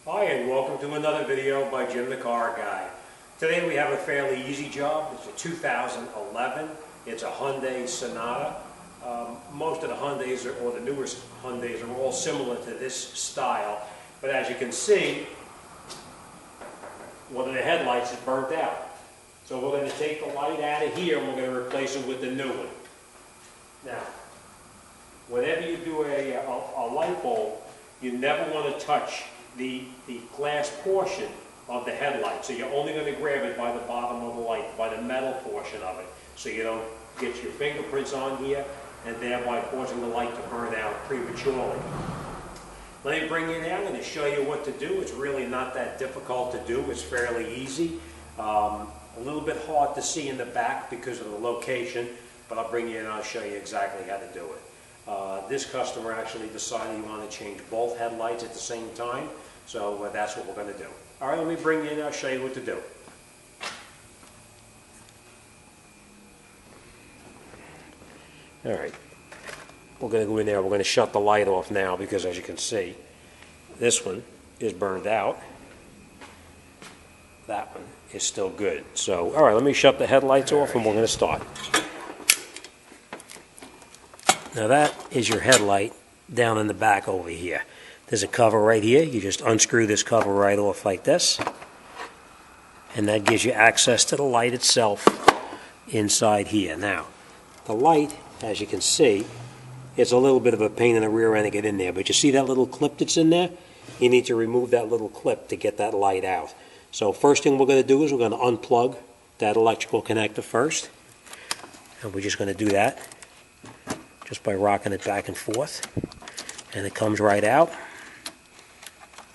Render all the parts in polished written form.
Hi, and welcome to another video by Jimthecarguy. Today we have a fairly easy job. It's a 2011. It's a Hyundai Sonata. Most of the Hyundais, or the newest Hyundais, are all similar to this style. But as you can see, one of the headlights is burnt out. So we're going to take the light out of here and we're going to replace it with the new one. Now, whenever you do a light bulb, you never want to touch the glass portion of the headlight. So you're only going to grab it by the bottom of the light, by the metal portion of it, so you don't get your fingerprints on here and thereby causing the light to burn out prematurely. Let me bring you in. I'm going to show you what to do. It's really not that difficult to do. It's fairly easy. A little bit hard to see in the back because of the location, but I'll bring you in and I'll show you exactly how to do it. This customer actually decided he wanted to change both headlights at the same time, so that's what we're going to do. All right, let me bring you in and I'll show you what to do. All right, we're going to go in there. We're going to shut the light off now because, as you can see, this one is burned out. That one is still good. So, all right, let me shut the headlights off and we're going to start. Now that is your headlight down in the back over here. There's a cover right here. You just unscrew this cover right off like this. And that gives you access to the light itself inside here. Now, the light, as you can see, it's a little bit of a pain in the rear end to get in there. But you see that little clip that's in there? You need to remove that little clip to get that light out. So first thing we're going to do is we're going to unplug that electrical connector first. And we're just going to do that just by rocking it back and forth, and it comes right out.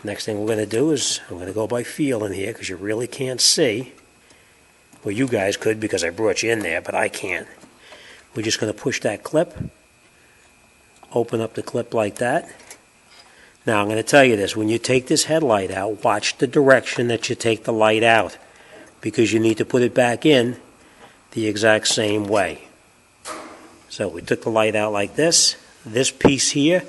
Next thing we're going to do is I'm going to go by feel in here because you really can't see. Well, you guys could because I brought you in there, but I can't. We're just going to push that clip, open up the clip like that. Now I'm going to tell you this, when you take this headlight out, watch the direction that you take the light out because you need to put it back in the exact same way. So we took the light out like this. This piece here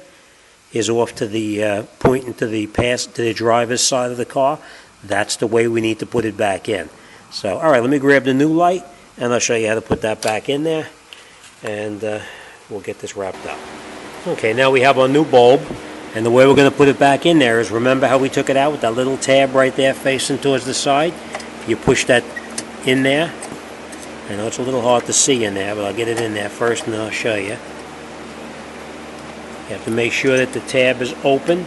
is off to the pointing to the driver's side of the car. That's the way we need to put it back in. So, all right, let me grab the new light and I'll show you how to put that back in there, and we'll get this wrapped up. Okay, now we have our new bulb, and the way we're going to put it back in there is, remember how we took it out with that little tab right there facing towards the side? You push that in there. I know it's a little hard to see in there, but I'll get it in there first and then I'll show you. You have to make sure that the tab is open.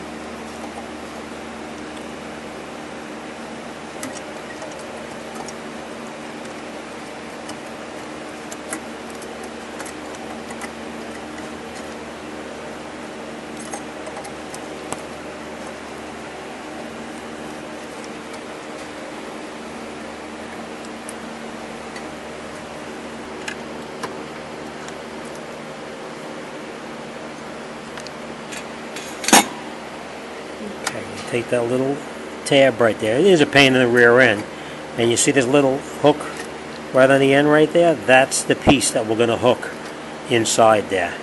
Take that little tab right there. It is a pain in the rear end. And you see this little hook right on the end right there? That's the piece that we're going to hook inside there.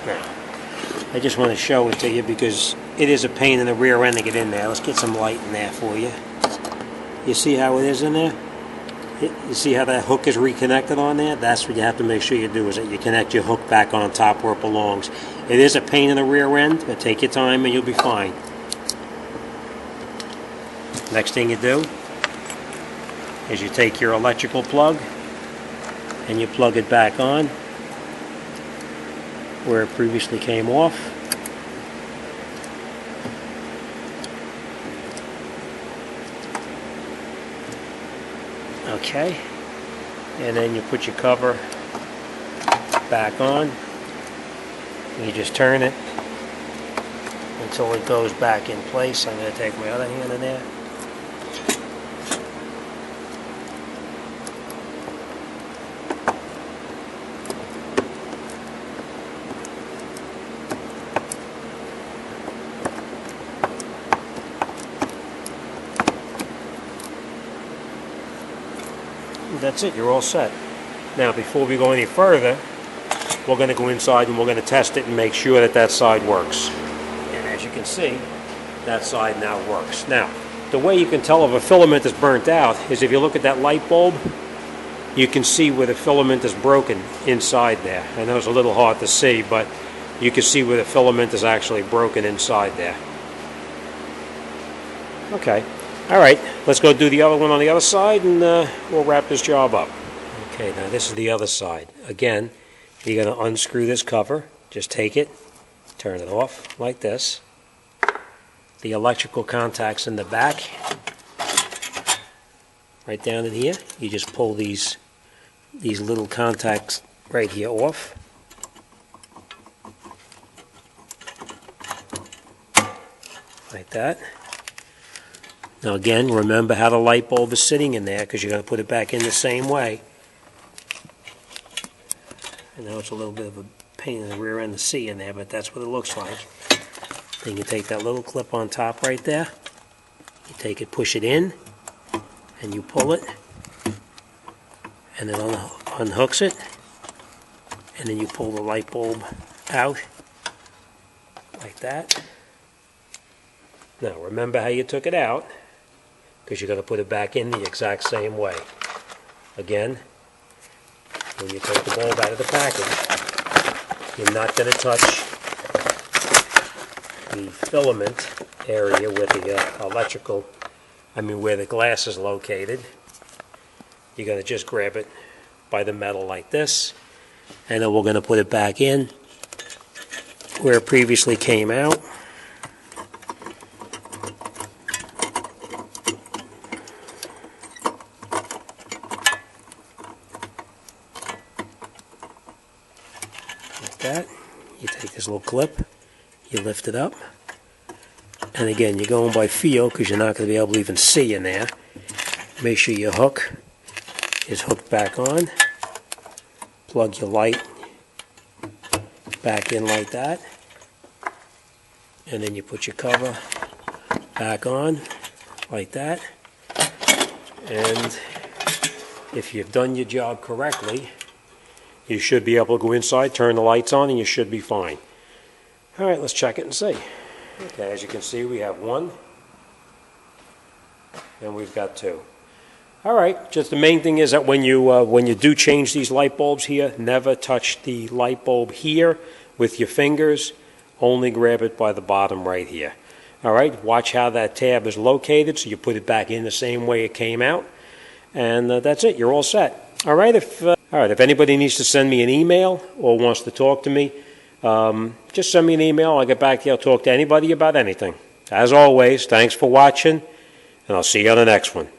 Now, I just want to show it to you because it is a pain in the rear end to get in there. Let's get some light in there for you. You see how it is in there? You see how that hook is reconnected on there? That's what you have to make sure you do, is that you connect your hook back on top where it belongs. It is a pain in the rear end, but take your time and you'll be fine. Next thing you do is you take your electrical plug and you plug it back on where it previously came off. Okay, and then you put your cover back on. You just turn it until it goes back in place. I'm going to take my other hand in there. that's it, you're all set. Now before we go any further, we're going to go inside and we're going to test it and make sure that that side works. And as you can see, that side now works. Now, the way you can tell if a filament is burnt out is if you look at that light bulb, you can see where the filament is broken inside there. I know it's a little hard to see, but you can see where the filament is actually broken inside there. Okay, all right, let's go do the other one on the other side and we'll wrap this job up. Okay, now this is the other side. Again, you're going to unscrew this cover. Just take it, turn it off like this. The electrical contacts in the back, right down in here. You just pull these little contacts right here off. Like that. Now again, remember how the light bulb is sitting in there because you're going to put it back in the same way. I know it's a little bit of a pain in the rear end to see in there, but that's what it looks like. Then you take that little clip on top right there. You take it, push it in, and you pull it, and then unhooks it, and then you pull the light bulb out like that. Now remember how you took it out, because you're going to put it back in the exact same way. Again, when you take the bulb out of the package, you're not going to touch the filament area where the where the glass is located. You're going to just grab it by the metal like this, and then we're going to put it back in where it previously came out. That. You take this little clip, you lift it up, and again you're going by feel because you're not going to be able to even see in there. Make sure your hook is hooked back on. Plug your light back in like that, and then you put your cover back on like that, and if you've done your job correctly, you should be able to go inside, turn the lights on, and you should be fine. All right, let's check it and see. Okay, as you can see, we have one, and we've got two. All right, just the main thing is that when you do change these light bulbs here, never touch the light bulb here with your fingers. Only grab it by the bottom right here. All right, watch how that tab is located, so you put it back in the same way it came out, and that's it. You're all set. All right, if anybody needs to send me an email or wants to talk to me, just send me an email. I'll get back to you. I'll talk to anybody about anything. As always, thanks for watching, and I'll see you on the next one.